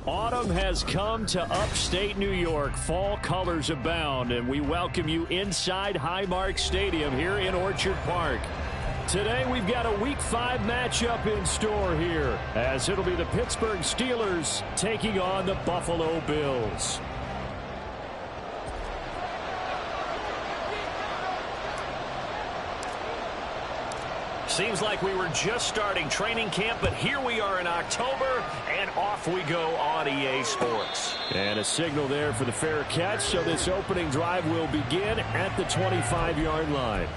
Autumn has come to upstate New York. Fall colors abound, and we welcome you inside Highmark Stadium here in Orchard Park. Today we've got a Week 5 matchup in store here, as it'll be the Pittsburgh Steelers taking on the Buffalo Bills. Seems like we were just starting training camp, but here we are in October, and off we go on EA Sports. And a signal there for the fair catch, so this opening drive will begin at the 25-yard line.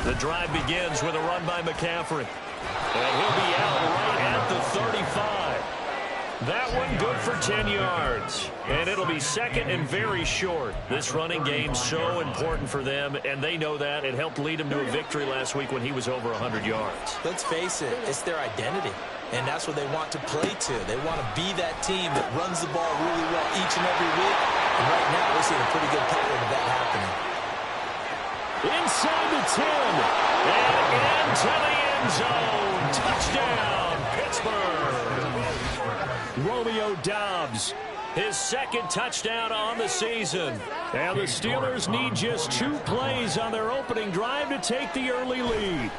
The drive begins with a run by McCaffrey. And he'll be out right at the 35. That one good for 10 yards. And it'll be second and very short. This running game's so important for them, and they know that. It helped lead them to a victory last week when he was over 100 yards. Let's face it, it's their identity. And that's what they want to play to. They want to be that team that runs the ball really well each and every week. And right now, we're seeing a pretty good pattern of that happening. Inside the 10. And into the end zone. Touchdown, Pittsburgh. Romeo Doubs, his second touchdown on the season. And the Steelers need just 2 plays on their opening drive to take the early lead.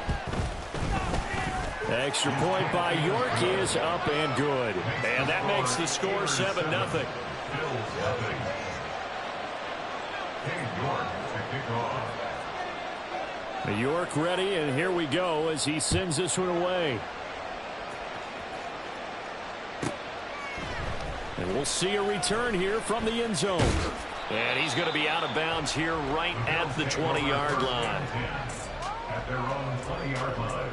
Extra point by York is up and good. And that makes the score 7-0. York ready, and here we go as he sends this one away. And we'll see a return here from the end zone. And he's going to be out of bounds here right at the 20-yard line. At their own 20-yard line.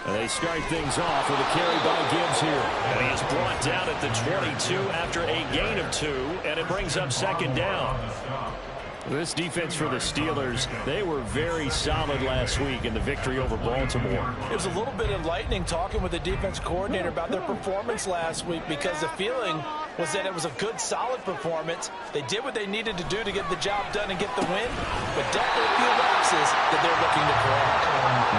And they start things off with a carry by Gibbs here. And he is brought down at the 22 after a gain of 2, and it brings up second down. This defense for the Steelers, they were very solid last week in the victory over Baltimore. It was a little bit enlightening talking with the defense coordinator about their performance last week, because the feeling was that it was a good, solid performance. They did what they needed to do to get the job done and get the win, but definitely a few lapses that they're looking to correct.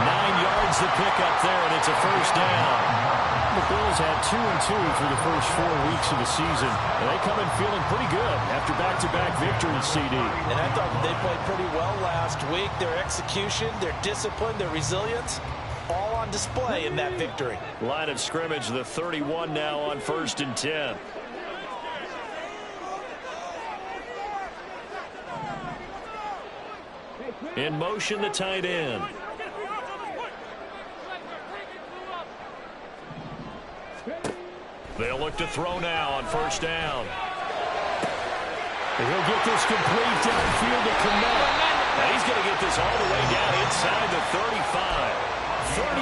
9 yards to pick up there, and it's a first down. The Bills had 2-2 through the first 4 weeks of the season, and they come in feeling pretty good after back-to-back victories, CD. And I thought they played pretty well last week. Their execution, their discipline, their resilience, all on display in that victory. Line of scrimmage, the 31 now on 1st and 10. In motion, the tight end. They'll look to throw now on 1st down. And he'll get this complete downfield to Kmet. And he's going to get this all the way down inside the 35.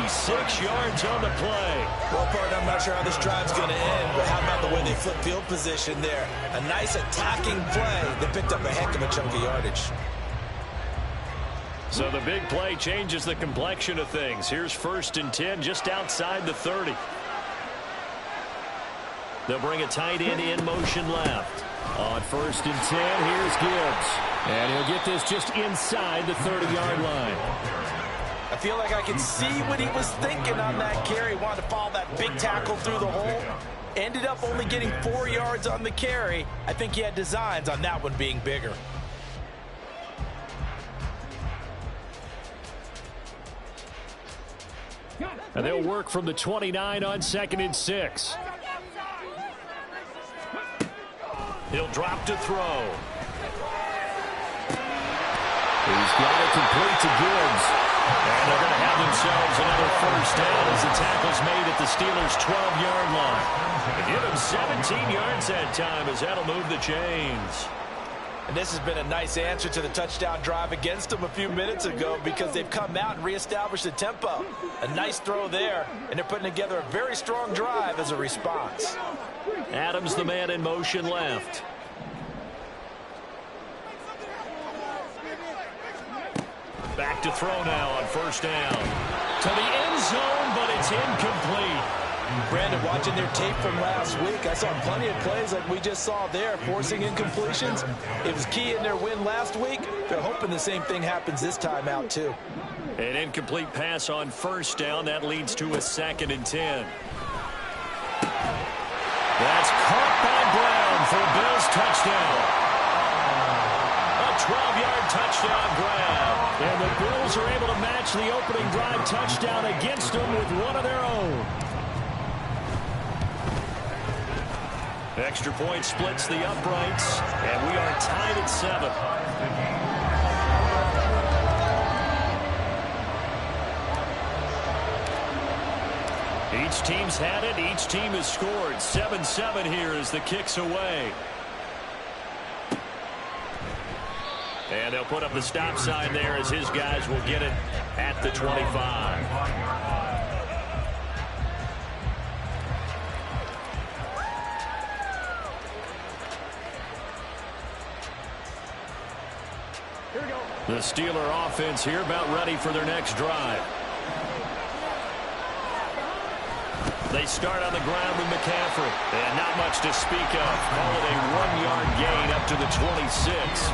36 yards on the play. Well, partner, I'm not sure how this drive's going to end, but how about the way they flip field position there? A nice attacking play that picked up a heck of a chunk of yardage. So the big play changes the complexion of things. Here's 1st and 10 just outside the 30. They'll bring a tight end in motion left. On 1st and 10, here's Gibbs. And he'll get this just inside the 30-yard line. I feel like I can see what he was thinking on that carry. Wanted to follow that big tackle through the hole. Ended up only getting 4 yards on the carry. I think he had designs on that one being bigger. And they'll work from the 29 on 2nd and 6. He'll drop to throw. He's got it complete to Gibbs. And they're going to have themselves another 1st down as the tackle's made at the Steelers' 12-yard line. Give him 17 yards that time as that'll move the chains. And this has been a nice answer to the touchdown drive against them a few minutes ago because they've come out and reestablished the tempo. A nice throw there, and they're putting together a very strong drive as a response. Adams, the man in motion left. Back to throw now on first down. To the end zone, but it's incomplete. Brandon, watching their tape from last week, I saw plenty of plays like we just saw there, forcing incompletions. It was key in their win last week. They're hoping the same thing happens this time out, too. An incomplete pass on first down. That leads to a 2nd and 10. That's caught by Brown for a Bills touchdown. A 12-yard touchdown grab. And the Bills are able to match the opening drive touchdown against them with one of their own. Extra point splits the uprights, and we are tied at 7. Each team's had it. Each team has scored. 7-7 here as the kick's away. And they'll put up the stop sign there as his guys will get it at the 25. The Steeler offense here about ready for their next drive. They start on the ground with McCaffrey. And not much to speak of. Call it a 1-yard gain up to the 26.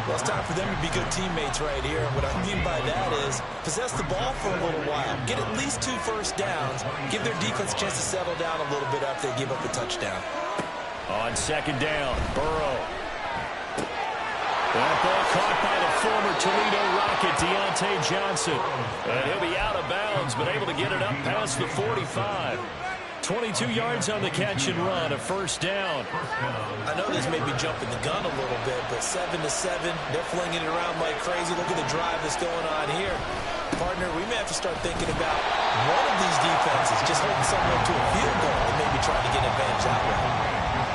Well, it's time for them to be good teammates right here. And what I mean by that is possess the ball for a little while. Get at least 2 first downs. Give their defense a chance to settle down a little bit after they give up the touchdown. On 2nd down, Burrow. That ball caught by the former Toledo Rocket, Deontay Johnson. And he'll be out of bounds, but able to get it up past the 45. 22 yards on the catch and run, a first down. I know this may be jumping the gun a little bit, but 7-7, they're flinging it around like crazy. Look at the drive that's going on here. Partner, we may have to start thinking about one of these defenses just holding someone to a field goal and maybe trying to get an advantage that way.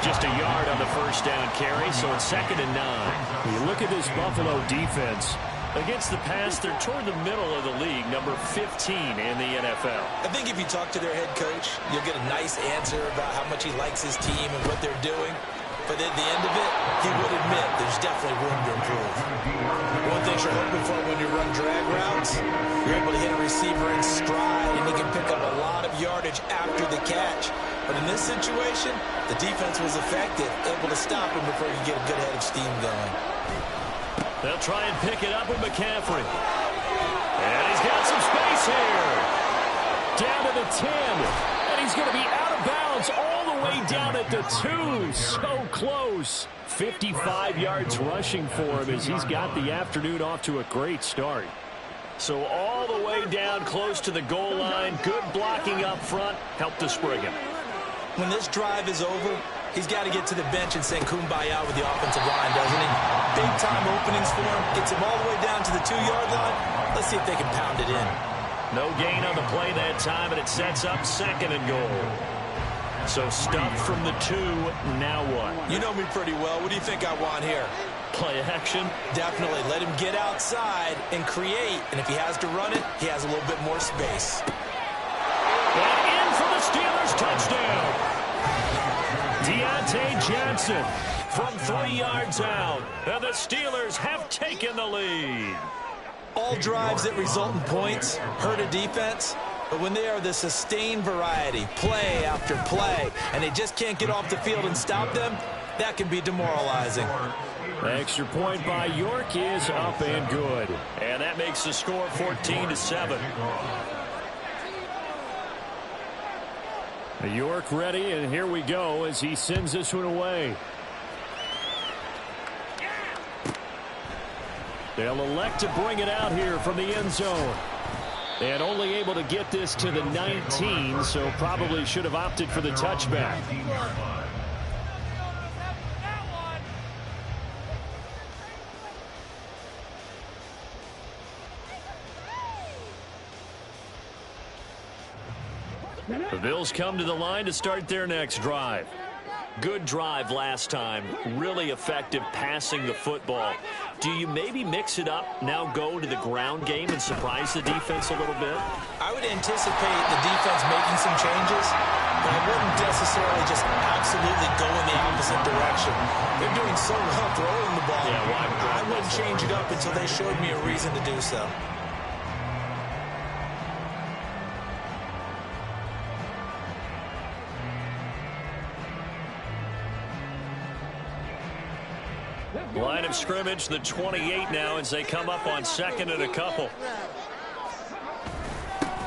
Just a yard on the first down carry, so it's 2nd and 9. You look at this Buffalo defense. Against the pass, they're toward the middle of the league, number 15 in the NFL. I think if you talk to their head coach, you'll get a nice answer about how much he likes his team and what they're doing. But at the end of it, he would admit there's definitely room to improve. One thing you're hoping for when you run drag routes, you're able to hit a receiver in stride, and he can pick up a lot of yardage after the catch. But in this situation, the defense was effective, able to stop him before you get a good head of steam going. They'll try and pick it up with McCaffrey. And he's got some space here. Down to the 10. And he's going to be out of bounds all the way down at the 2. So close. 55 yards rushing for him as he's got the afternoon off to a great start. So all the way down close to the goal line. Good blocking up front. Helped to spring him. When this drive is over, he's got to get to the bench and sing Kumbaya with the offensive line, doesn't he? Big-time openings for him. Gets him all the way down to the 2-yard line. Let's see if they can pound it in. No gain on the play that time, and it sets up 2nd and goal. So stuffed from the 2, now what? You know me pretty well. What do you think I want here? Play action? Definitely. Let him get outside and create. And if he has to run it, he has a little bit more space. And in for the Steelers touchdown. Deontay Johnson from 3 yards out. And the Steelers have taken the lead. All drives that result in points hurt a defense. But when they are the sustained variety, play after play, and they just can't get off the field and stop them, that can be demoralizing. Extra point by York is up and good. And that makes the score 14-7. York ready, and here we go as he sends this one away. They'll elect to bring it out here from the end zone. And only able to get this to the 19, so probably should have opted for the touchback. The Bills come to the line to start their next drive. Good drive last time. Really effective passing the football. Do you maybe mix it up, now go to the ground game and surprise the defense a little bit? I would anticipate the defense making some changes, but I wouldn't necessarily just absolutely go in the opposite direction. They're doing so well throwing the ball. Yeah, I wouldn't change it up until they showed me a reason to do so. Line of scrimmage, the 28 now as they come up on second and a couple.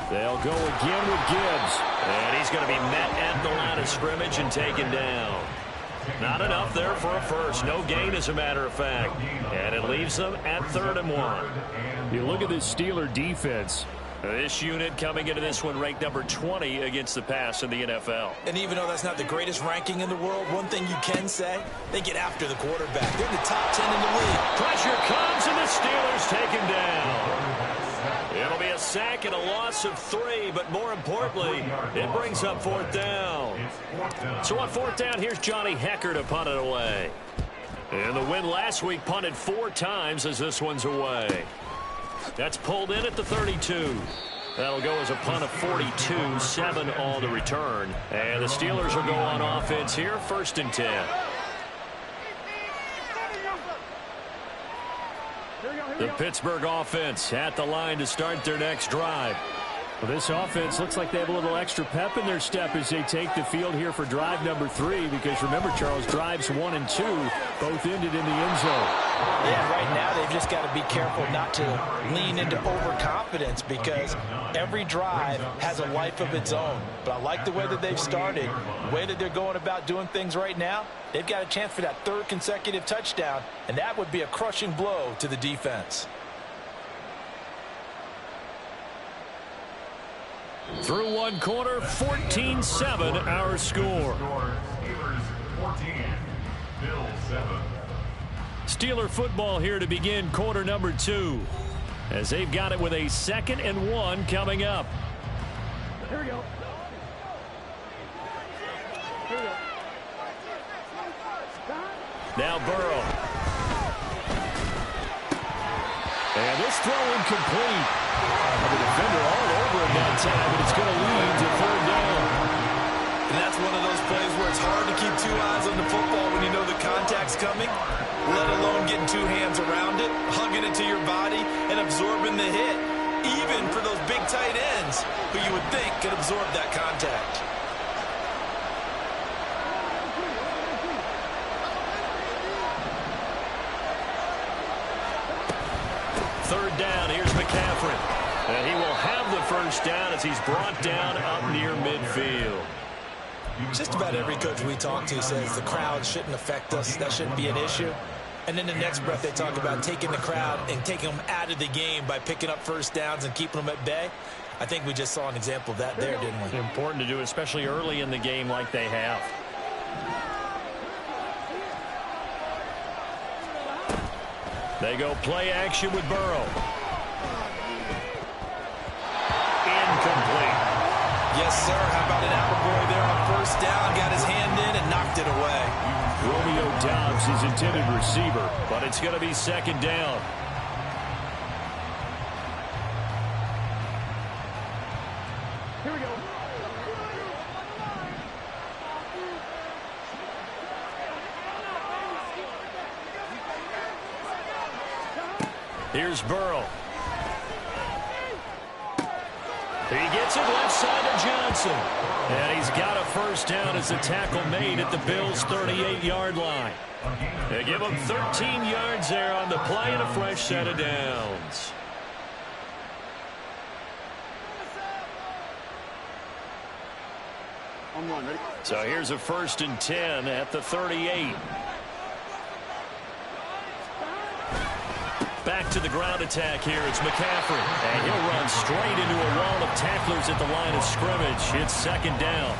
They'll go again with Gibbs. And he's going to be met at the line of scrimmage and taken down. Not enough there for a first. No gain, as a matter of fact. And it leaves them at 3rd and 1. You look at this Steeler defense. This unit coming into this one ranked number 20 against the pass in the NFL. And even though that's not the greatest ranking in the world, one thing you can say, they get after the quarterback. They're the top 10 in the league. Pressure comes, and the Steelers take him down. It'll be a sack and a loss of 3, but more importantly, it brings up 4th down. So on 4th down, here's Johnny Hekker to punt it away. And the win last week punted 4 times as this one's away. That's pulled in at the 32. That'll go as a punt of 42, 7 all to return. And the Steelers will go on offense here, 1st and 10. The Pittsburgh offense at the line to start their next drive. Well, this offense looks like they have a little extra pep in their step as they take the field here for drive number 3, because remember, Charles, drives 1 and 2 both ended in the end zone. Yeah, right now they've just got to be careful not to lean into overconfidence, because every drive has a life of its own. But I like the way that they've started, the way that they're going about doing things right now. They've got a chance for that 3rd consecutive touchdown, and that would be a crushing blow to the defense. Through one quarter, 14-7 our score. Steelers 14, Bills 7. Steeler football here to begin quarter number 2, as they've got it with a 2nd and 1 coming up. Here we go. Here we go. Now Burrow. And this throw incomplete. The defender all over him that time, but it's going to lead to 3rd down. And that's one of those plays where it's hard to keep 2 eyes on the football when you know the contact's coming, let alone getting 2 hands around it, hugging it to your body, and absorbing the hit, even for those big tight ends who you would think could absorb that contact. Third down, here's McCaffrey. And he will have the 1st down as he's brought down up near midfield. Just about every coach we talk to says the crowd shouldn't affect us. That shouldn't be an issue. And then the next breath they talk about taking the crowd and taking them out of the game by picking up 1st downs and keeping them at bay. I think we just saw an example of that there, didn't we? Important to do, especially early in the game like they have. They go play action with Burrow. Incomplete. Yes, sir. How about an attaboy there on 1st down? Got his hand in and knocked it away. Romeo Doubs, his intended receiver, but it's going to be 2nd down. Here we go. Here's Burrow. He gets it left side of Johnson. And he's got a 1st down as the tackle made at the Bills' 38-yard line. They give him 13 yards there on the play and a fresh set of downs. So here's a 1st and 10 at the 38. Back to the ground attack here. It's McCaffrey. And he'll run straight into a wall of tacklers at the line of scrimmage. It's 2nd down.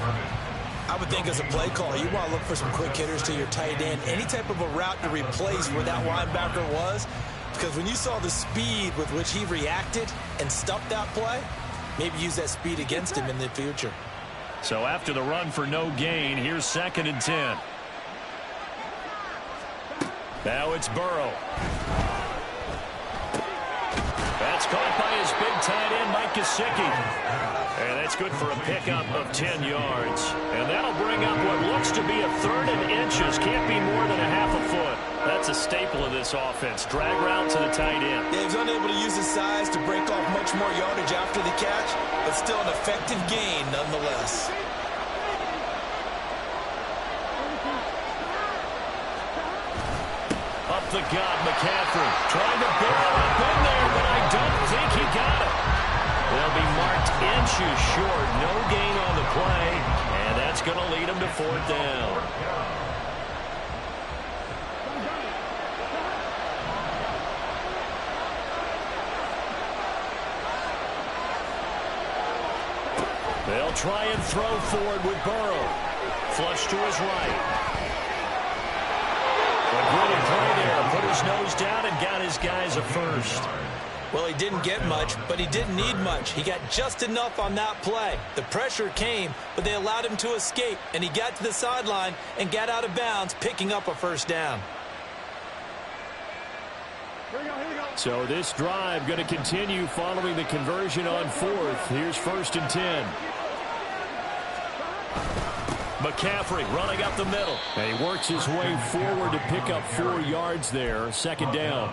I would think as a play caller, you want to look for some quick hitters to your tight end. Any type of a route to replace where that linebacker was. Because when you saw the speed with which he reacted and stuffed that play, maybe use that speed against him in the future. So after the run for no gain, here's 2nd and 10. Now it's Burrow. That's caught by his big tight end, Mike Gesicki. And that's good for a pickup of 10 yards. And that'll bring up what looks to be a 3rd and inches. Can't be more than a half a foot. That's a staple of this offense. Drag route to the tight end. Yeah, he was unable to use his size to break off much more yardage after the catch, but still an effective gain nonetheless. Up the gut, McCaffrey trying to barrel up in there, but I don't think he got it. They'll be marked inches short. No gain on the play, and that's going to lead them to 4th down. They'll try and throw forward with Burrow. Flush to his right. A gritty play there. Put his nose down and got his guys a first. Well, he didn't get much, but he didn't need much. He got just enough on that play. The pressure came, but they allowed him to escape, and he got to the sideline and got out of bounds, picking up a first down. Here we go. So this drive going to continue following the conversion on 4th. Here's 1st and 10. McCaffrey running up the middle. And he works his way forward to pick up 4 yards there. 2nd down.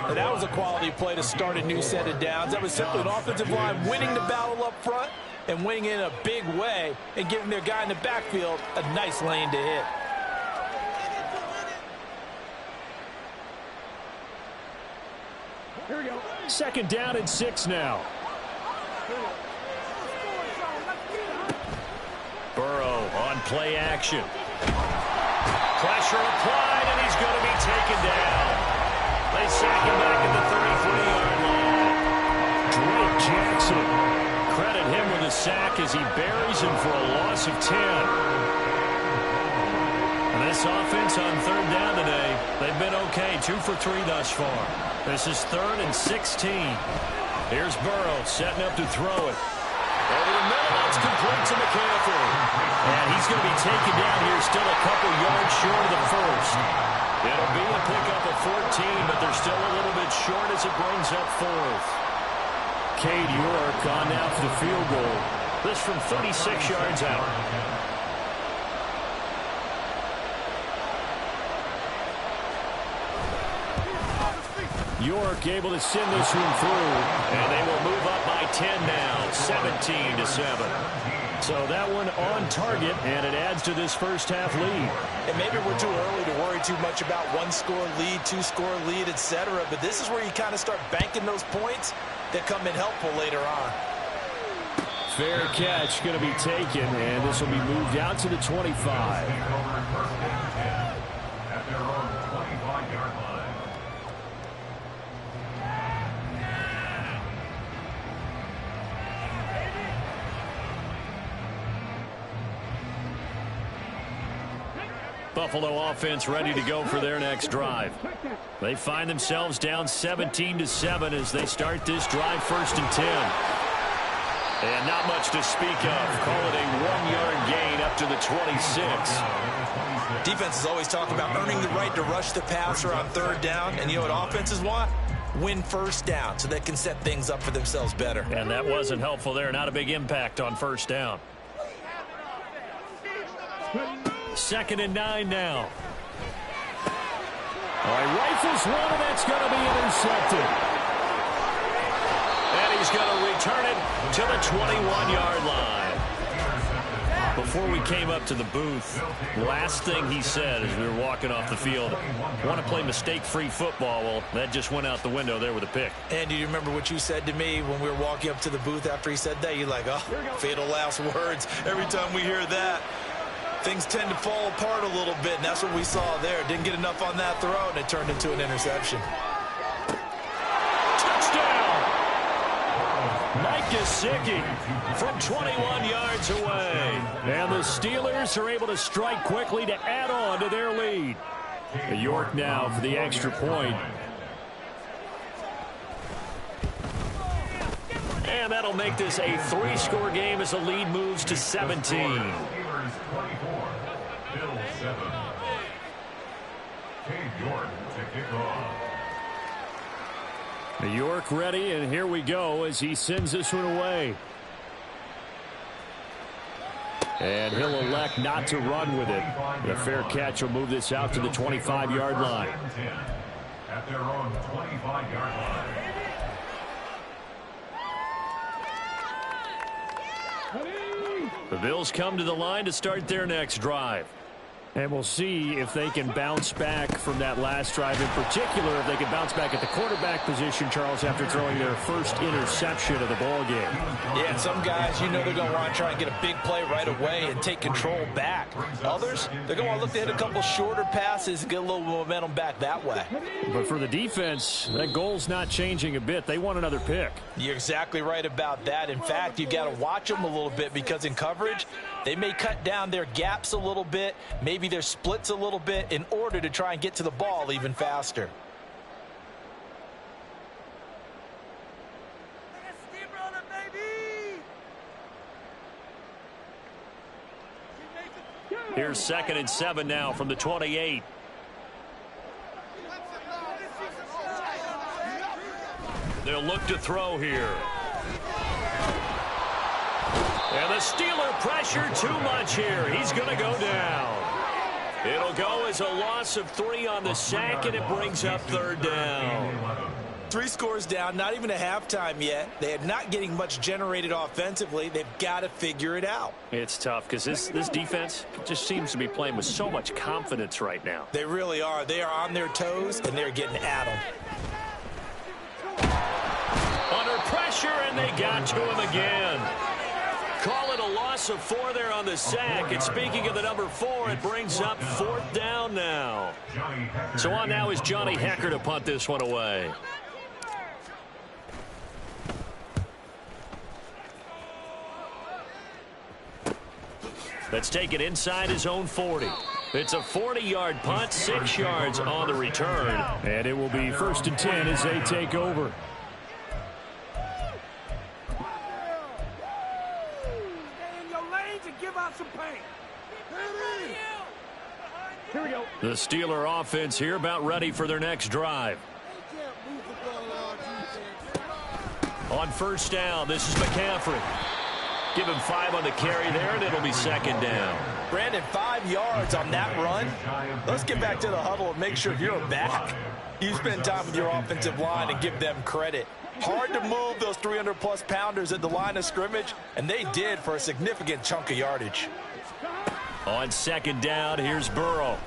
And that was a quality play to start a new set of downs. That was simply an offensive line winning the battle up front and winning in a big way and giving their guy in the backfield a nice lane to hit. Here we go. 2nd down and 6 now. Burrow on play action. Pressure applied, and he's going to be taken down. They sack him back at the 33-yard line. Drake Jackson. Credit him with a sack as he buries him for a loss of 10. And this offense on 3rd down today, they've been okay. 2 for 3 thus far. This is 3rd and 16. Here's Burrow setting up to throw it. Over the middle, it's complete to McCaffrey. And he's going to be taken down here, still a couple yards short of the first. It'll be a pickup of 14, but they're still a little bit short as it brings up 4th. Cade York on now for the field goal. This from 36 yards out. York able to send this one through. And they will move up by 10 now, 17-7. So that one on target, and it adds to this first half lead. And maybe we're too early to worry too much about 1-score lead, 2-score lead, etc. But this is where you kind of start banking those points that come in helpful later on. Fair catch going to be taken, and this will be moved out to the 25. At their own 25-yard line. Buffalo offense ready to go for their next drive. They find themselves down 17-7 as they start this drive 1st and 10. And not much to speak of. Call it a 1-yard gain up to the 26. Defense is always talking about earning the right to rush the passer on 3rd down. And you know what offenses want? Win 1st down so they can set things up for themselves better. And that wasn't helpful there. Not a big impact on 1st down. 2nd and 9 now. All right, rifles one, and that's going to be intercepted. And he's going to return it to the 21-yard line. Before we came up to the booth, last thing he said as we were walking off the field, want to play mistake-free football. Well, that just went out the window there with a pick. And do you remember what you said to me when we were walking up to the booth after he said that? You're like, oh, fatal last words. Every time we hear that, things tend to fall apart a little bit, and that's what we saw there. Didn't get enough on that throw, and it turned into an interception. Touchdown! Mike Gesicki from 21 yards away. And the Steelers are able to strike quickly to add on to their lead. York now for the extra point. And that'll make this a 3-score game as the lead moves to 17. Steelers 24, Bills 7. Cade York to kick off. New York ready, and here we go as he sends this one away. And he'll elect not to run with it. The fair catch will move this out to the 25-yard line. At their own 25-yard line. The Bills come to the line to start their next drive. And we'll see if they can bounce back from that last drive. In particular, if they can bounce back at the quarterback position, Charles, after throwing their first interception of the ball game. Yeah, some guys, you know they're going to want to try and get a big play right away and take control back. Others, they're going to want to look to hit a couple shorter passes and get a little momentum back that way. But for the defense, that goal's not changing a bit. They want another pick. You're exactly right about that. In fact, you've got to watch them a little bit because in coverage, they may cut down their gaps a little bit, maybe their splits a little bit in order to try and get to the ball even faster. Here's 2nd and 7 now from the 28. They'll look to throw here. And the Steeler pressure too much here. He's going to go down. It'll go as a loss of 3 on the sack, and it brings up 3rd down. 3 scores down, not even a halftime yet. They are not getting much generated offensively. They've got to figure it out. It's tough because this defense just seems to be playing with so much confidence right now. They really are. They are on their toes, and they're getting at them. Under pressure, and they got to him again. Call it a loss of 4 there on the sack. And speaking of the number 4, it brings up 4th down now. So on now is Johnny Hekker to punt this one away. Let's take it inside his own 40. It's a 40-yard punt, 6 yards on the return. And it will be 1st and 10 as they take over. Here we go. The Steeler offense here about ready for their next drive. On 1st down, this is McCaffrey. Give him 5 on the carry there, and it'll be 2nd down. Brandon, 5 yards on that run. Let's get back to the huddle and make sure you're back. You spend time with your offensive line and give them credit. Hard to move those 300-plus pounders at the line of scrimmage, and they did for a significant chunk of yardage. On 2nd down, here's Burrow.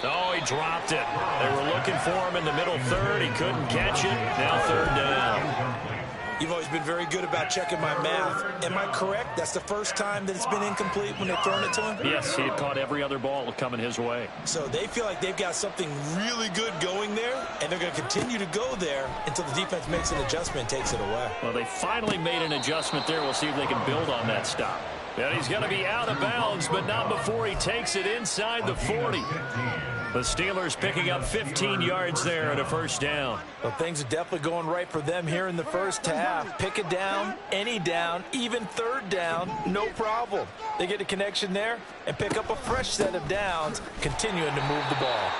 Oh, he dropped it. They were looking for him in the middle 3rd. He couldn't catch it. Now 3rd down. You've always been very good about checking my math. Am I correct? That's the first time that it's been incomplete when they've thrown it to him? Yes, he had caught every other ball coming his way. So they feel like they've got something really good going there, and they're going to continue to go there until the defense makes an adjustment and takes it away. Well, they finally made an adjustment there. We'll see if they can build on that stop. And he's going to be out of bounds, but not before he takes it inside the 40. The Steelers picking up 15 yards there at a 1st down. Well, things are definitely going right for them here in the first half. Pick a down, any down, even 3rd down, no problem. They get a connection there and pick up a fresh set of downs, continuing to move the ball.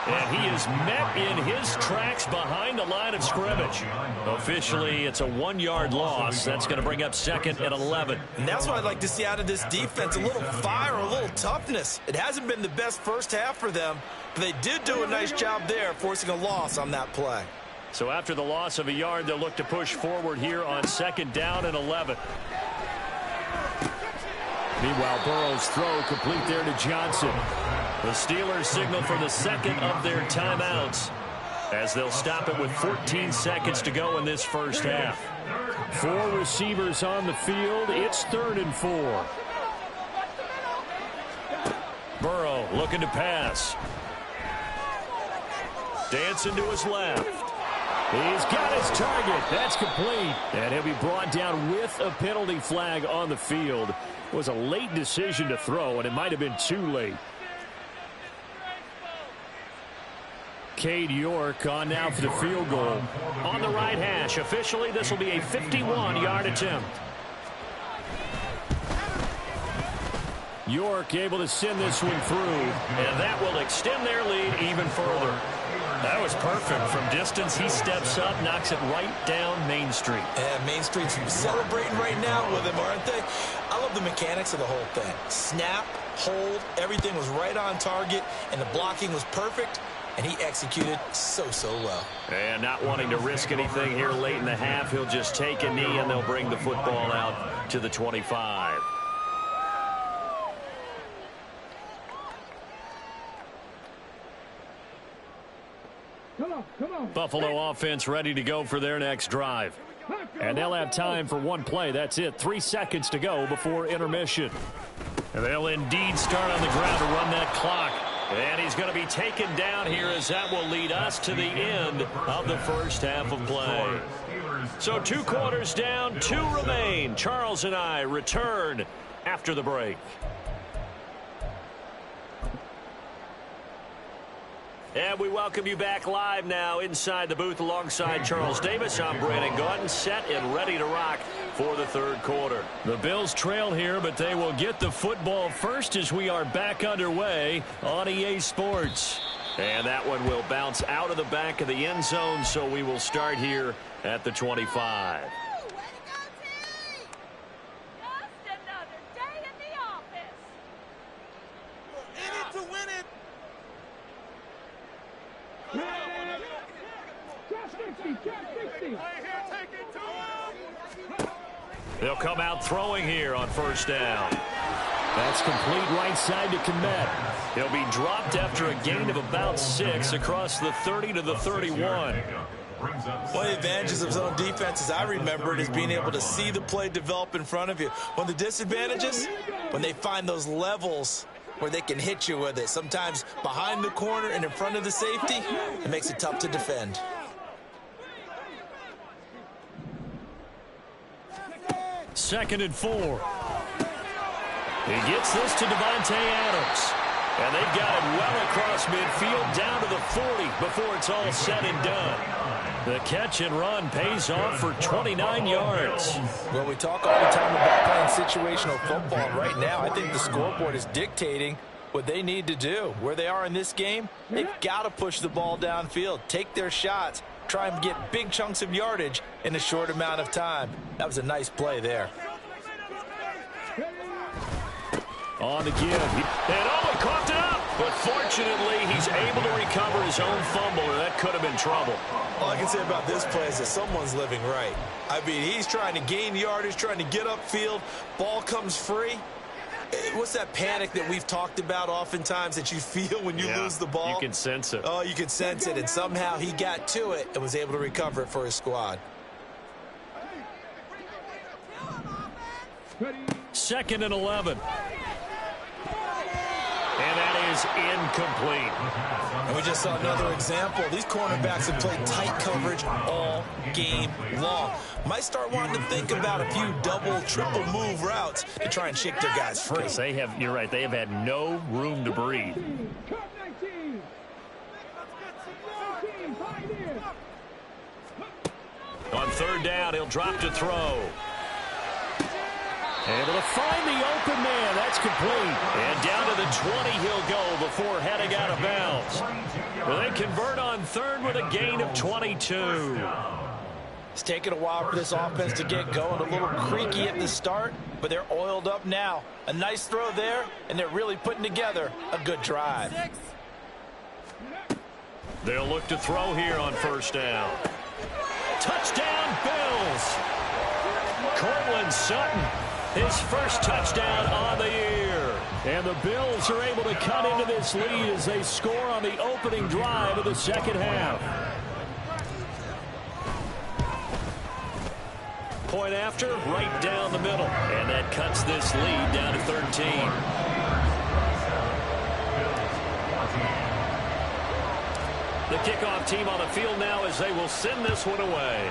And he is met in his tracks behind the line of scrimmage. Officially, it's a 1-yard loss. That's going to bring up 2nd and 11. And that's what I'd like to see out of this defense, a little fire, a little toughness. It hasn't been the best first half for them, but they did do a nice job there, forcing a loss on that play. So after the loss of a yard, they'll look to push forward here on 2nd down and 11. Meanwhile, Burrow's throw complete there to Johnson. The Steelers signal for the 2nd of their timeouts as they'll stop it with 14 seconds to go in this first half. 4 receivers on the field. It's 3rd and 4. Burrow looking to pass. Dancing to his left. He's got his target. That's complete. And he'll be brought down with a penalty flag on the field. It was a late decision to throw, and it might have been too late. Cade York on now for the field goal. On the right hash. Officially, this will be a 51-yard attempt. York able to send this one through. And that will extend their lead even further. That was perfect. From distance, he steps up, knocks it right down Main Street. And Main Street's celebrating right now with him, aren't they? I love the mechanics of the whole thing. Snap, hold, everything was right on target, and the blocking was perfect, and he executed so well. And not wanting to risk anything here late in the half, he'll just take a knee, and they'll bring the football out to the 25. Come on. Buffalo offense ready to go for their next drive. And they'll have time for one play. That's it. 3 seconds to go before intermission. And they'll indeed start on the ground to run that clock. And he's going to be taken down here, as that will lead us to the end of the first half of play. So 2 quarters down, 2 remain. Charles and I return after the break. And we welcome you back live now inside the booth alongside Charles Davis. I'm Brandon Gaudin, set and ready to rock for the third quarter. The Bills trail here, but they will get the football first as we are back underway on EA Sports. And that one will bounce out of the back of the end zone, so we will start here at the 25. They'll come out throwing here on first down. That's complete right side to Kmet. He'll be dropped after a gain of about 6 across the 30 to the 31. One of the advantages of zone defense, as I remember it, is being able to see the play develop in front of you. One of the disadvantages, when they find those levels where they can hit you with it. Sometimes behind the corner and in front of the safety, it makes it tough to defend. Second and 4. He gets this to Devontae Adams. And they've got it well across midfield down to the 40 before it's all said and done. The catch and run pays off for 29 yards. Well, we talk all the time about playing situational football. Right now, I think the scoreboard is dictating what they need to do. Where they are in this game, they've got to push the ball downfield, take their shots, try and get big chunks of yardage in a short amount of time. That was a nice play there. On the give. And he coughed it up. But fortunately, he's able to recover his own fumble, or that could have been trouble. All I can say about this play is that someone's living right. I mean, he's trying to gain yardage, trying to get upfield. Ball comes free. What's that panic that we've talked about oftentimes that you feel when you lose the ball? You can sense it. Oh, you can sense it. And somehow he got to it and was able to recover it for his squad. Second and 11. And that is incomplete. And we just saw another example. These cornerbacks have played tight coverage all game long. Might start wanting to think about a few double, triple move routes to try and shake their guys free. They have, you're right, they have had no room to breathe. On third down, he'll drop to throw. Able to find the open man. That's complete. And down to the 20 he'll go before heading out of bounds. Well, they convert on third with a gain of 22. It's taken a while for this offense to get going. A little creaky at the start, but they're oiled up now. A nice throw there, and they're really putting together a good drive. They'll look to throw here on first down. Touchdown, Bills. Cortland Sutton, his first touchdown on the year. And the Bills are able to cut into this lead as they score on the opening drive of the second half. Point after, right down the middle. And that cuts this lead down to 13. The kickoff team on the field now as they will send this one away.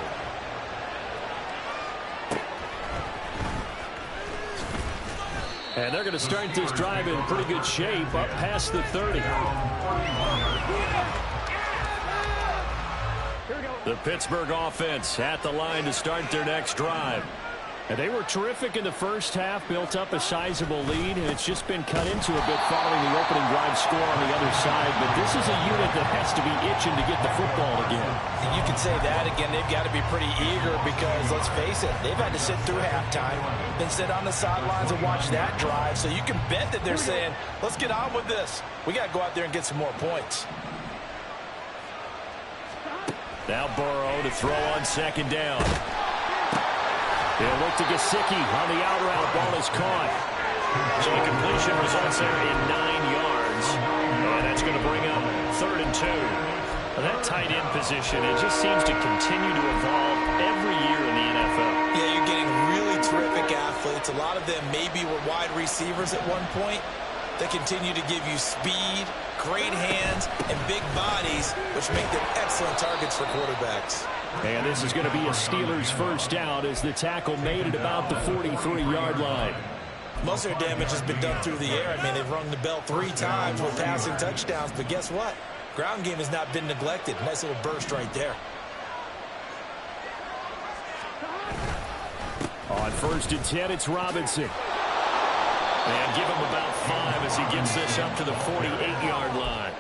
And they're going to start this drive in pretty good shape up past the 30. The Pittsburgh offense at the line to start their next drive. And they were terrific in the first half, built up a sizable lead, and it's just been cut into a bit following the opening drive score on the other side. But this is a unit that has to be itching to get the football again. And you can say that again. They've got to be pretty eager because, let's face it, they've had to sit through halftime, then sit on the sidelines and watch that drive. So you can bet that they're saying, let's get on with this. We got to go out there and get some more points. Now Burrow to throw on second down. They'll look to Gesicki on the out route. Ball is caught. So the completion results there in 9 yards. And that's going to bring up 3rd and 2. Well, that tight end position, it just seems to continue to evolve every year in the NFL. Yeah, you're getting really terrific athletes. A lot of them maybe were wide receivers at one point. They continue to give you speed, great hands, and big bodies, which make them excellent targets for quarterbacks. And this is going to be a Steelers first down as the tackle made it about the 43-yard line. Most of their damage has been done through the air. I mean, they've rung the bell 3 times with passing touchdowns, but guess what? Ground game has not been neglected. Nice little burst right there. On 1st and 10, it's Robinson. And give him about 5 as he gets this up to the 48-yard line.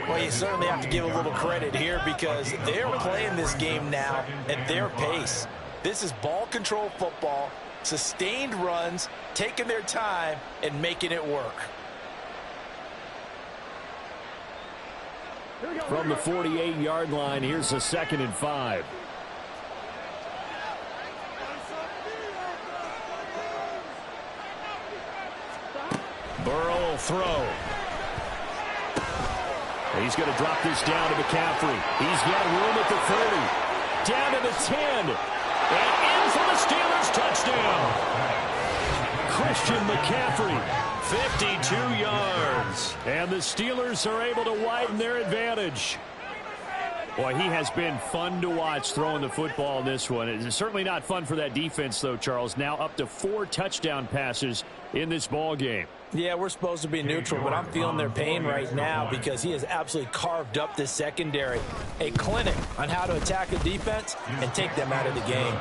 Well, you certainly have to give a little credit here because they're playing this game now at their pace. This is ball control football, sustained runs, taking their time, and making it work. From the 48-yard line, here's a 2nd and 5. Burrow will throw. He's going to drop this down to McCaffrey. He's got room at the 30. Down to the 10. And in for the Steelers touchdown. Christian McCaffrey, 52 yards. And the Steelers are able to widen their advantage. Boy, he has been fun to watch throwing the football in this one. It's certainly not fun for that defense, though, Charles. Now up to 4 touchdown passes in this ball game. Yeah, we're supposed to be neutral, but I'm feeling their pain right now because he has absolutely carved up this secondary. A clinic on how to attack a defense and take them out of the game.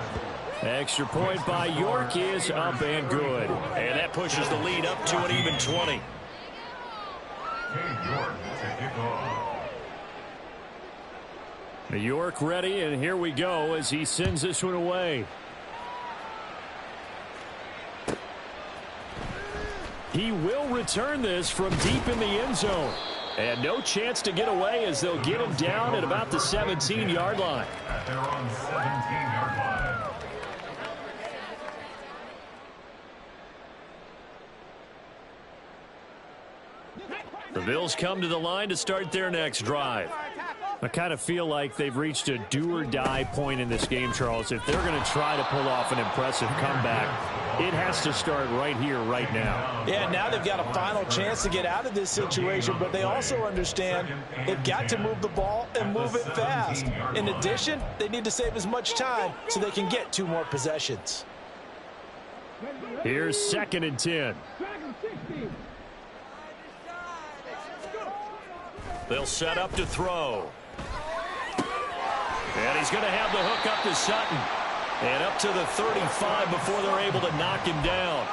Extra point by York is up and good. And that pushes the lead up to an even 20. York ready, and here we go as he sends this one away. He will return this from deep in the end zone. And no chance to get away as they'll get him down at about the 17-yard line. At their own 17-yard line. The Bills come to the line to start their next drive. I kind of feel like they've reached a do-or-die point in this game, Charles. If they're going to try to pull off an impressive comeback, it has to start right here, right now. Yeah, now they've got a final chance to get out of this situation, but they also understand they've got to move the ball and move it fast. In addition, they need to save as much time so they can get 2 more possessions. Here's 2nd and 10. They'll set up to throw. And he's going to have the hook up to Sutton. And up to the 35 before they're able to knock him down.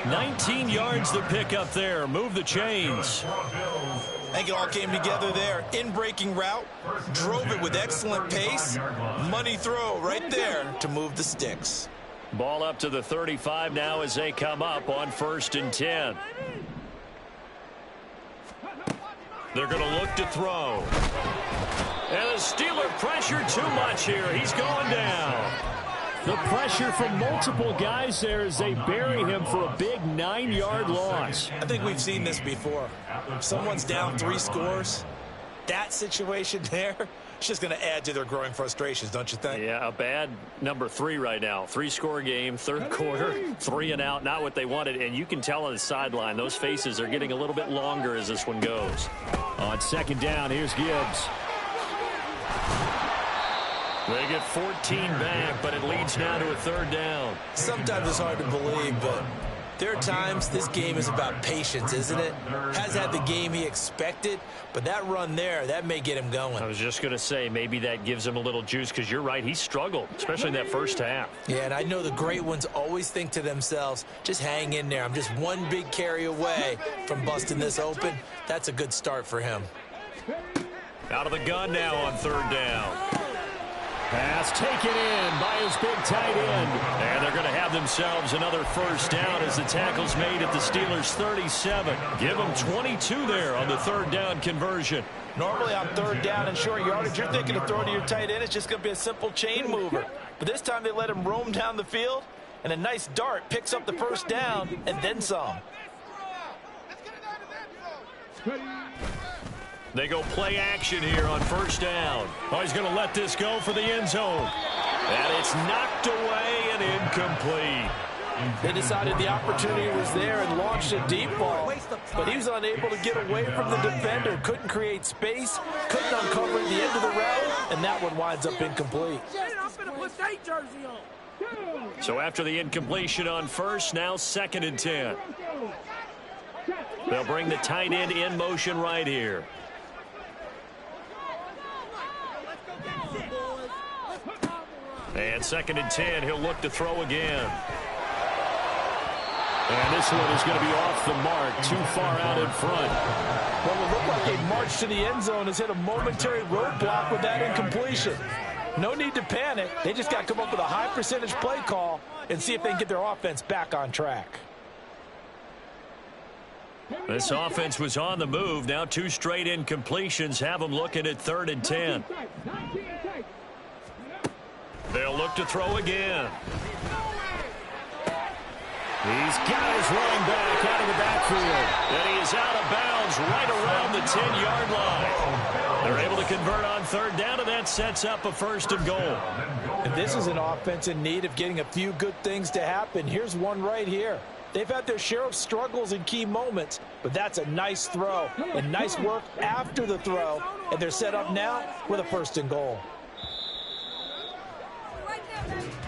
19 yards to pick up there. Move the chains. I think it all came together there. In-breaking route, drove it with excellent pace. Money throw right there to move the sticks. Ball up to the 35 now as they come up on 1st and 10. They're going to look to throw. And the Steeler pressure too much here. He's going down. The pressure from multiple guys there as they bury him for a big 9-yard loss. I think we've seen this before. If someone's down 3 scores, that situation there, it's just going to add to their growing frustrations, don't you think? Yeah, a bad number 3 right now. 3-score game, 3rd quarter, 3 and out, not what they wanted. And you can tell on the sideline, those faces are getting a little bit longer as this one goes. On 2nd down, here's Gibbs. They get 14 back, but it leads now to a 3rd down. Sometimes it's hard to believe, but There are times this game is about patience, isn't it? Has had the game he expected, but that run there, that may get him going. I was just going to say, maybe that gives him a little juice, because you're right, he struggled, especially in that first half. Yeah, and I know the great ones always think to themselves, just hang in there. I'm just one big carry away from busting this open. That's a good start for him. Out of the gun now on third down. Pass taken in by his big tight end. And they're going to have themselves another first down as the tackle's made at the Steelers' 37. Give them 22 there on the third down conversion. Normally on third down and short yardage, you're thinking of throwing to your tight end. It's just going to be a simple chain mover. But this time they let him roam down the field, and a nice dart picks up the first down and then some. They go play action here on first down. Oh, he's going to let this go for the end zone. And it's knocked away and incomplete. They decided the opportunity was there and launched a deep ball, but he was unable to get away from the defender. Couldn't create space, couldn't uncover the end of the route, and that one winds up incomplete. So after the incompletion on first, now 2nd and 10. They'll bring the tight end in motion right here. And 2nd and 10, he'll look to throw again. And this one is going to be off the mark, too far out in front. Well, it looked like a march to the end zone has hit a momentary roadblock with that incompletion. No need to panic. They just got to come up with a high percentage play call and see if they can get their offense back on track. This offense was on the move. Now 2 straight incompletions have them looking at 3rd and 10. They'll look to throw again. He's got his running back out of the backfield. And he is out of bounds right around the 10-yard line. They're able to convert on third down, and that sets up a 1st and goal. And this is an offense in need of getting a few good things to happen. Here's one right here. They've had their share of struggles in key moments, but that's a nice throw and nice work after the throw. And they're set up now with a 1st and goal.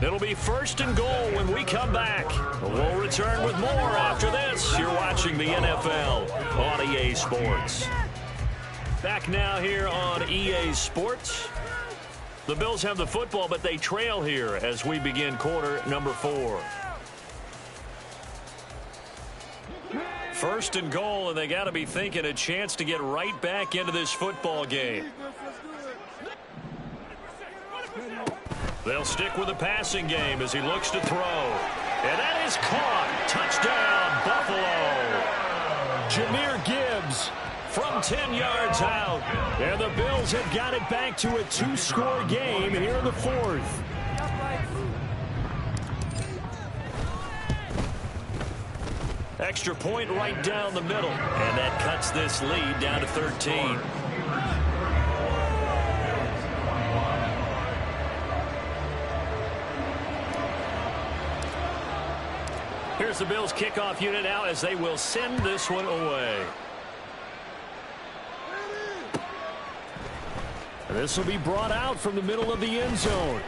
It'll be 1st and goal when we come back. We'll return with more after this. You're watching the NFL on EA Sports. Back now here on EA Sports. The Bills have the football, but they trail here as we begin quarter number 4. 1st and goal, and they got to be thinking a chance to get right back into this football game. They'll stick with the passing game as he looks to throw. And that is caught. Touchdown, Buffalo. Jahmyr Gibbs from 10 yards out. And the Bills have got it back to a 2-score game here in the 4th. Extra point right down the middle. And that cuts this lead down to 13. Here's the Bills kickoff unit now as they will send this one away. This will be brought out from the middle of the end zone.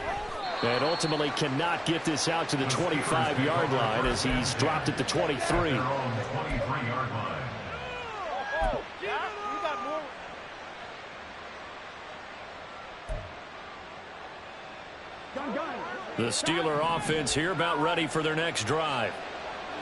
And ultimately cannot get this out to the 25-yard line as he's dropped at the 23. The Steeler offense here about ready for their next drive.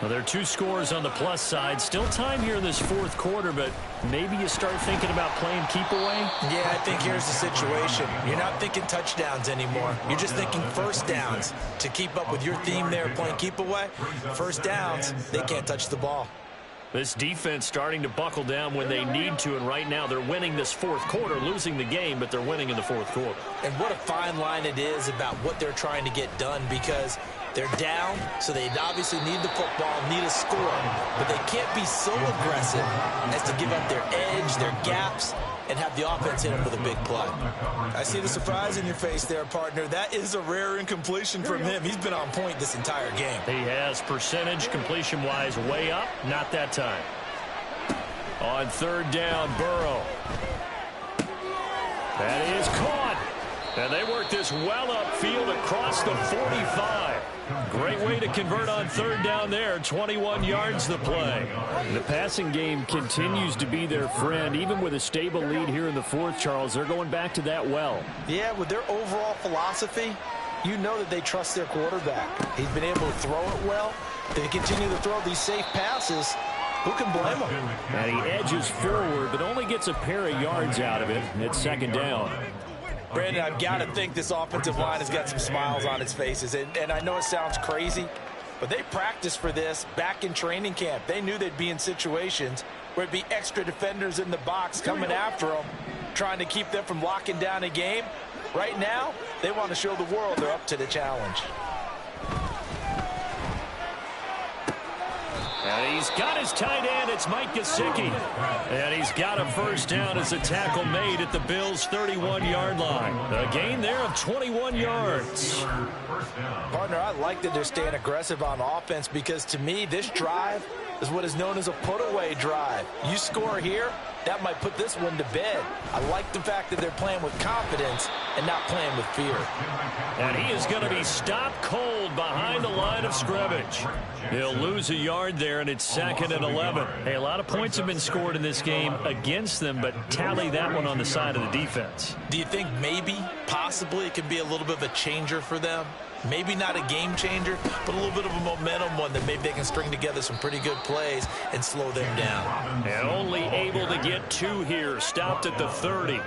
Well, there are 2 scores on the plus side. Still time here in this 4th quarter, but maybe you start thinking about playing keep away? Yeah, I think here's the situation. You're not thinking touchdowns anymore. You're just thinking first downs. To keep up with your theme there, playing keep away, first downs, they can't touch the ball. This defense starting to buckle down when they need to, and right now they're winning this 4th quarter, losing the game, but they're winning in the 4th quarter. And what a fine line it is about what they're trying to get done, because they're down, so they obviously need the football, need a score, but they can't be so aggressive as to give up their edge, their gaps, and have the offense hit them with a big play. I see the surprise in your face there, partner. That is a rare incompletion from him. He's been on point this entire game. He has percentage completion-wise way up. Not that time. On third down, Burrow. That is caught. And they work this well upfield across the 45. Great way to convert on third down there. 21 yards the play. The passing game continues to be their friend. Even with a stable lead here in the fourth, Charles, they're going back to that well. Yeah, with their overall philosophy, you know that they trust their quarterback. He's been able to throw it well. They continue to throw these safe passes. Who can blame him? And he edges forward, but only gets a pair of yards out of it. It's second down. Brandon, I've got to think this offensive line has got some smiles on its faces. And I know it sounds crazy, but they practiced for this back in training camp. They knew they'd be in situations where it'd be extra defenders in the box coming after them, trying to keep them from locking down a game. Right now, they want to show the world they're up to the challenge. And he's got his tight end. It's Mike Gesicki. And he's got a first down as a tackle made at the Bills' 31-yard line. A gain there of 21 yards. Partner, I like that they're staying aggressive on offense because, to me, this drive is what is known as a put-away drive. You score here, that might put this one to bed. I like the fact that they're playing with confidence and not playing with fear. And he is going to be stopped cold behind the line of scrimmage. He'll lose a yard there, and it's second and 11. Hey, a lot of points have been scored in this game against them, but tally that one on the side of the defense. Do you think maybe, possibly, it could be a little bit of a changer for them? Maybe not a game changer, but a little bit of a momentum one that maybe they can string together some pretty good plays and slow them down. And only able to get two here, stopped at the 30.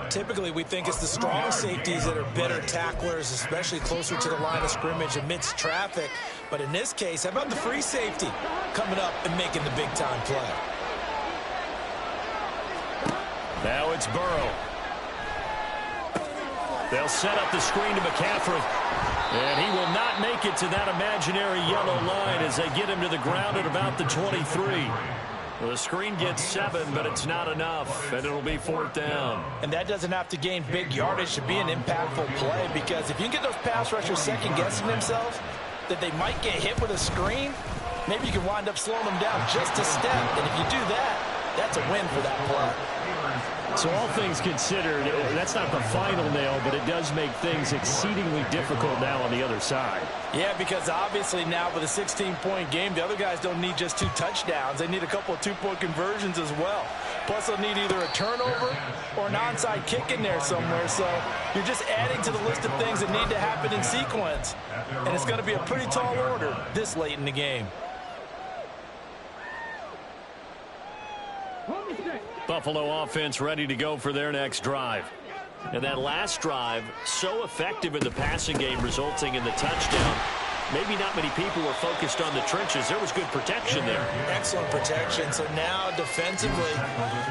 Typically, we think it's the strong safeties that are better tacklers, especially closer to the line of scrimmage amidst traffic. But in this case, how about the free safety coming up and making the big-time play? Now it's Burrow. They'll set up the screen to McCaffrey. And he will not make it to that imaginary yellow line as they get him to the ground at about the 23. Well, the screen gets 7, but it's not enough, and it'll be fourth down. And that doesn't have to gain big yardage to be an impactful play, because if you can get those pass rushers second-guessing themselves that they might get hit with a screen, maybe you can wind up slowing them down just a step. And if you do that, that's a win for that play. So all things considered, that's not the final nail, but it does make things exceedingly difficult now on the other side. Yeah, because obviously now with a 16-point game, the other guys don't need just 2 touchdowns. They need a couple of 2-point conversions as well. Plus, they'll need either a turnover or an onside kick in there somewhere. So you're just adding to the list of things that need to happen in sequence. And it's going to be a pretty tall order this late in the game. Buffalo offense ready to go for their next drive. And that last drive, so effective in the passing game, resulting in the touchdown. Maybe not many people were focused on the trenches. There was good protection there. Excellent protection. So now defensively,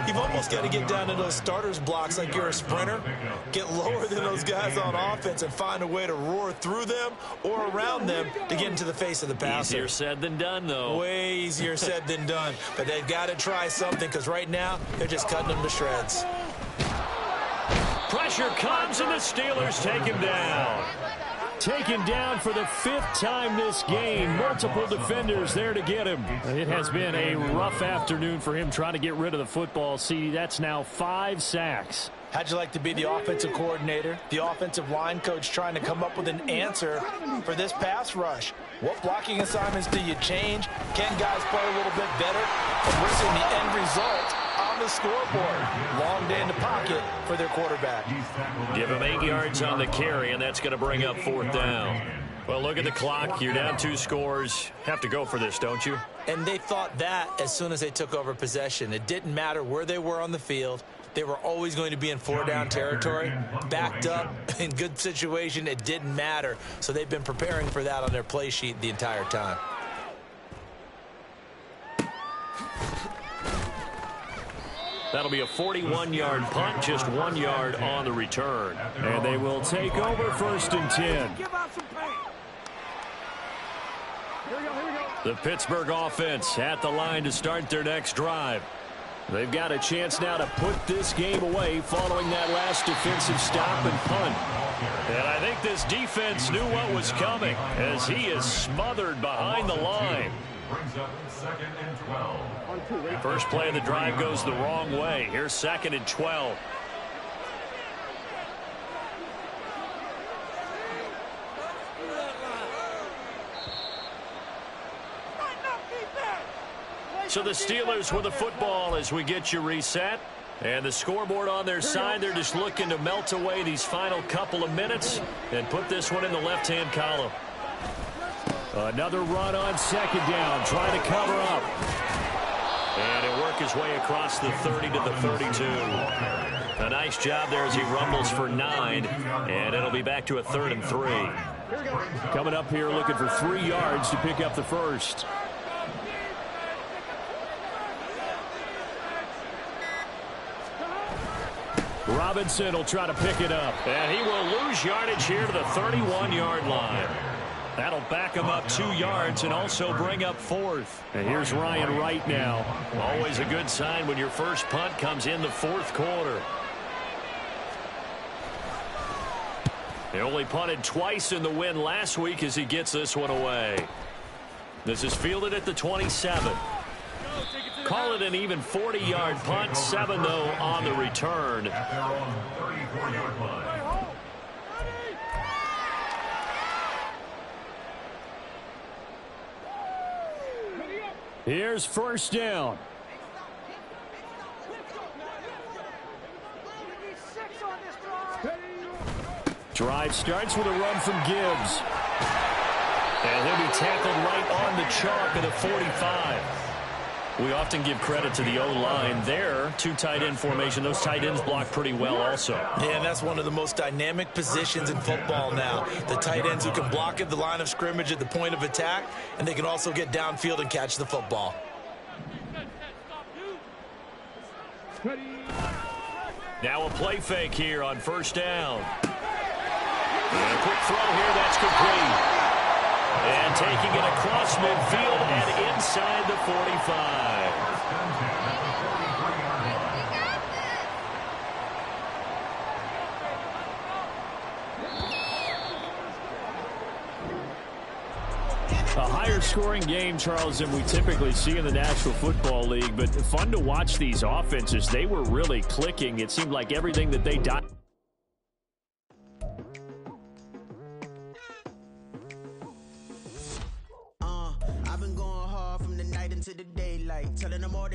you've almost got to get down to those starters blocks like you're a sprinter. Get lower than those guys on offense and find a way to roar through them or around them to get into the face of the passer. Easier said than done, though. Way easier said than done. But they've got to try something, because right now they're just cutting them to shreds. Pressure comes, and the Steelers take him down. Taken down for the 5th time this game. Multiple defenders there to get him. It has been a rough afternoon for him trying to get rid of the football. See, that's now 5 sacks. How'd you like to be the offensive coordinator, the offensive line coach, trying to come up with an answer for this pass rush? What blocking assignments do you change? Can guys play a little bit better? And we're seeing the end result on the scoreboard. Long day in the pocket for their quarterback. Give him 8 yards on the carry, and that's going to bring up fourth down. Well, look at the clock. You're down 2 scores. Have to go for this, don't you? And they thought that as soon as they took over possession. It didn't matter where they were on the field. They were always going to be in 4-down territory, backed up, in good situation. It didn't matter. So they've been preparing for that on their play sheet the entire time. That'll be a 41-yard punt, just 1 yard on the return. And they will take over 1st and 10. The Pittsburgh offense at the line to start their next drive. They've got a chance now to put this game away following that last defensive stop and punt. And I think this defense knew what was coming as he is smothered behind the line. Brings up 2nd and 12. First play of the drive goes the wrong way. Here's 2nd and 12. So the Steelers with the football as we get you reset. And the scoreboard on their side, they're just looking to melt away these final couple of minutes and put this one in the left-hand column. Another run on second down, trying to cover up. And he'll work his way across the 30 to the 32. A nice job there as he rumbles for 9, and it'll be back to a 3rd and 3. Coming up here looking for 3 yards to pick up the first. Robinson will try to pick it up. And he will lose yardage here to the 31-yard line. That'll back him up 2 yards and also bring up 4th. And here's Ryan Wright now. Always a good sign when your first punt comes in the 4th quarter. He only punted twice in the win last week as he gets this one away. This is fielded at the 27. Call it an even 40-yard punt. 7, though, on the return. At their own 34-yard line. Here's first down. Drive starts with a run from Gibbs. And he'll be tackled right on the chalk of the 45. We often give credit to the O-line there. 2 tight end formation. Those tight ends block pretty well also. Yeah, and that's one of the most dynamic positions in football now. The tight ends who can block at the line of scrimmage at the point of attack, and they can also get downfield and catch the football. Now a play fake here on first down. And a quick throw here, that's complete. And taking it across midfield and inside the 45. A higher scoring game, Charles, than we typically see in the National Football League, but fun to watch these offenses. They were really clicking. It seemed like everything that they did. I've been going hard from the night into the daylight, telling them all they